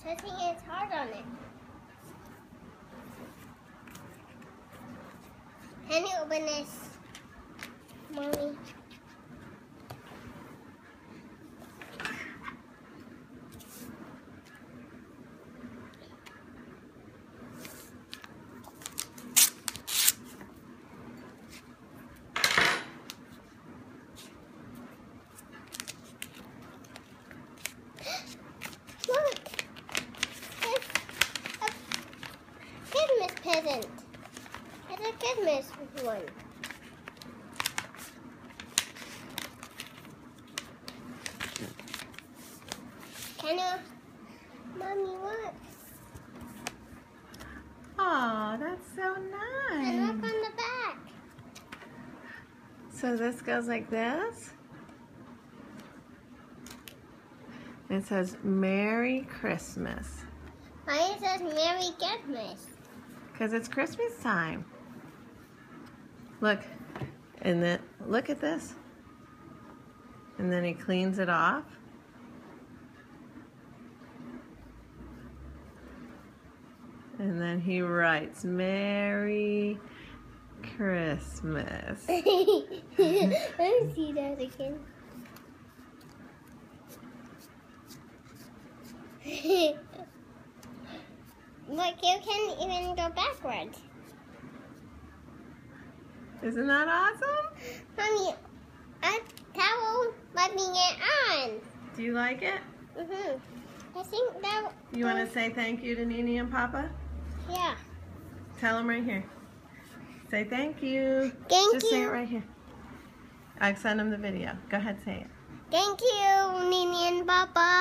Touching is hard on it. Can you open this, Mommy? Look, it's a Christmas present. It's a Christmas one. Can you, Mommy, look? Oh, that's so nice. And look on the back. So this goes like this. It says Merry Christmas. Why it says Merry Christmas? Because it's Christmas time. Look. And then look at this. And then he cleans it off. And then he writes Merry Christmas. Let me see that again. Look, you can even go backwards. Isn't that awesome? Mommy, a towel rubbing it on. Do you like it? I think that... You want to say thank you to Nini and Papa? Yeah. Tell them right here. Say thank you. Thank Just say you. it right here. I'll send them the video. Go ahead, say it. Thank you, Nini and Papa.